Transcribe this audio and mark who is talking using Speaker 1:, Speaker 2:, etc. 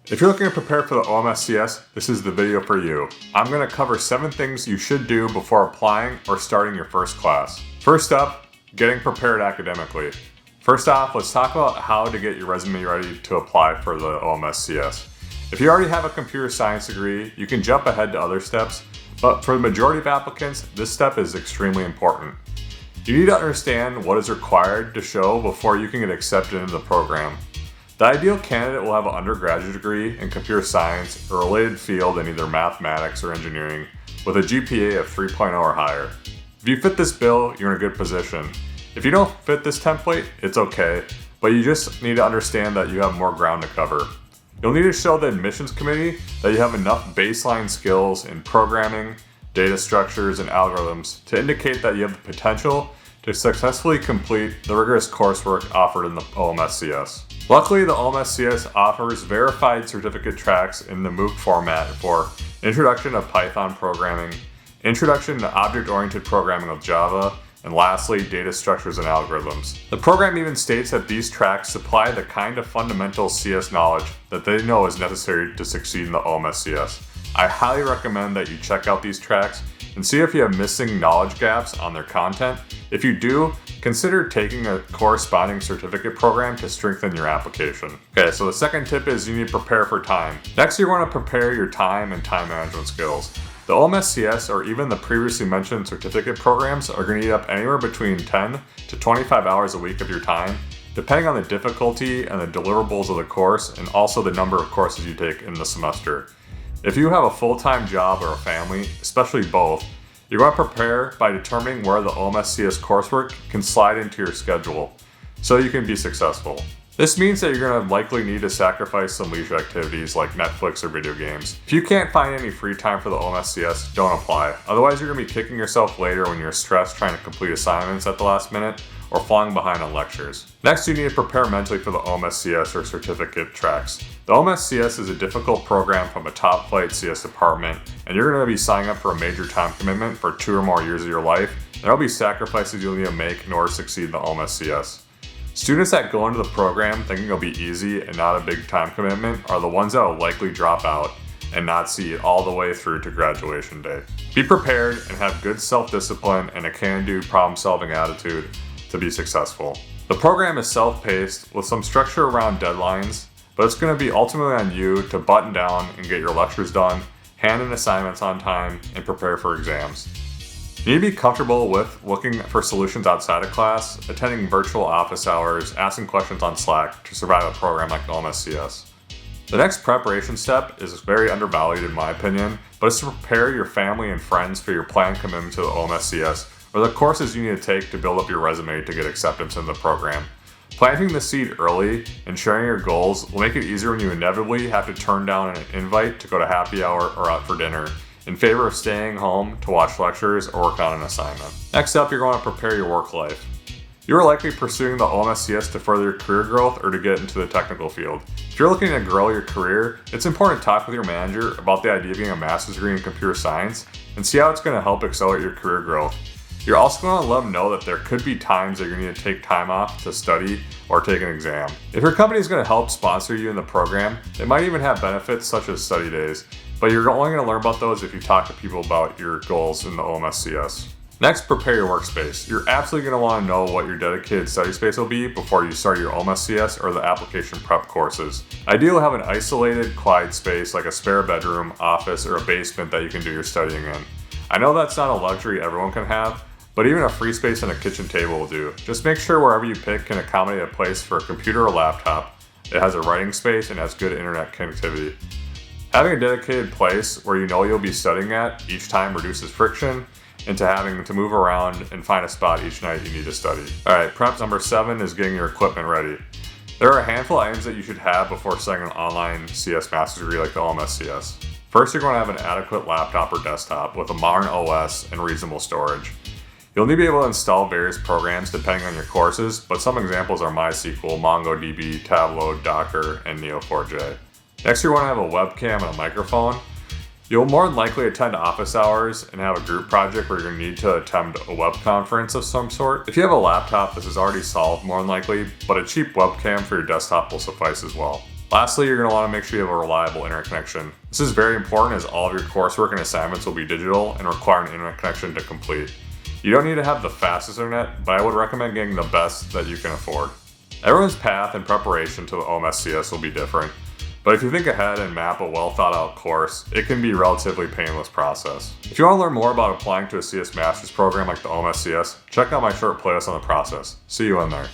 Speaker 1: If you're looking to prepare for the Omscs, this is the video for you. I'm going to cover 7 things you should do before applying or starting your first class. First up, getting prepared academically. First off, let's talk about how to get your resume ready to apply for the Omscs. If you already have a computer science degree, you can jump ahead to other steps, but for the majority of applicants, this step is extremely important. You need to understand what is required to show before you can get accepted into the program. The ideal candidate will have an undergraduate degree in computer science or a related field in either mathematics or engineering with a GPA of 3.0 or higher. If you fit this bill, you're in a good position. If you don't fit this template, it's okay, but you just need to understand that you have more ground to cover. You'll need to show the admissions committee that you have enough baseline skills in programming, data structures, and algorithms to indicate that you have the potential to successfully complete the rigorous coursework offered in the Omscs. Luckily, the Omscs offers verified certificate tracks in the MOOC format for Introduction to Python Programming, Introduction to Object-Oriented Programming with Java, and lastly, Data Structures and Algorithms. The program even states that these tracks supply the kind of fundamental CS knowledge that they know is necessary to succeed in the Omscs. I highly recommend that you check out these tracks and see if you have missing knowledge gaps on their content. If you do, consider taking a corresponding certificate program to strengthen your application. Okay, so the second tip is you need to prepare for time. Next, you want to prepare your time and time management skills. The Omscs or even the previously mentioned certificate programs are going to eat up anywhere between 10 to 25 hours a week of your time, depending on the difficulty and the deliverables of the course and also the number of courses you take in the semester. If you have a full-time job or a family, especially both, you're going to prepare by determining where the Omscs coursework can slide into your schedule so you can be successful. This means that you're going to likely need to sacrifice some leisure activities like Netflix or video games. If you can't find any free time for the Omscs, don't apply. Otherwise, you're going to be kicking yourself later when you're stressed trying to complete assignments at the last minute or falling behind on lectures. Next, you need to prepare mentally for the Omscs or certificate tracks. The Omscs is a difficult program from a top-flight CS department, and you're going to be signing up for a major time commitment for 2 or more years of your life. There will be sacrifices you'll need to make in order to succeed in the Omscs. Students that go into the program thinking it'll be easy and not a big time commitment are the ones that will likely drop out and not see it all the way through to graduation day. Be prepared and have good self-discipline and a can-do problem-solving attitude to be successful. The program is self-paced with some structure around deadlines, but it's going to be ultimately on you to button down and get your lectures done, hand in assignments on time, and prepare for exams. You need to be comfortable with looking for solutions outside of class, attending virtual office hours, asking questions on Slack to survive a program like the Omscs. The next preparation step is very undervalued in my opinion, but it's to prepare your family and friends for your planned commitment to the Omscs or the courses you need to take to build up your resume to get acceptance in the program. Planting the seed early and sharing your goals will make it easier when you inevitably have to turn down an invite to go to happy hour or out for dinner in favor of staying home to watch lectures or work on an assignment. Next up, you're going to prepare your work life. You are likely pursuing the Omscs to further your career growth or to get into the technical field. If you're looking to grow your career, it's important to talk with your manager about the idea of getting a master's degree in computer science and see how it's going to help accelerate your career growth. You're also going to let them know that there could be times that you're going to take time off to study or take an exam. If your company is going to help sponsor you in the program, they might even have benefits such as study days, but you're only going to learn about those if you talk to people about your goals in the Omscs. Next, prepare your workspace. You're absolutely going to want to know what your dedicated study space will be before you start your Omscs or the application prep courses. Ideally, have an isolated, quiet space like a spare bedroom, office, or a basement that you can do your studying in. I know that's not a luxury everyone can have, but even a free space and a kitchen table will do. Just make sure wherever you pick can accommodate a place for a computer or laptop. It has a writing space and has good internet connectivity. Having a dedicated place where you know you'll be studying at each time reduces friction into having to move around and find a spot each night you need to study. Alright, prep number 7 is getting your equipment ready. There are a handful of items that you should have before starting an online CS master's degree like the Omscs. First, you're going to have an adequate laptop or desktop with a modern OS and reasonable storage. You'll need to be able to install various programs depending on your courses, but some examples are MySQL, MongoDB, Tableau, Docker, and Neo4j. Next, you're going to have a webcam and a microphone. You'll more than likely attend office hours and have a group project where you're going to need to attend a web conference of some sort. If you have a laptop, this is already solved more than likely, but a cheap webcam for your desktop will suffice as well. Lastly, you're going to want to make sure you have a reliable internet connection. This is very important as all of your coursework and assignments will be digital and require an internet connection to complete. You don't need to have the fastest internet, but I would recommend getting the best that you can afford. Everyone's path and preparation to the Omscs will be different, but if you think ahead and map a well thought out course, it can be a relatively painless process. If you want to learn more about applying to a CS Master's program like the Omscs, check out my short playlist on the process. See you in there.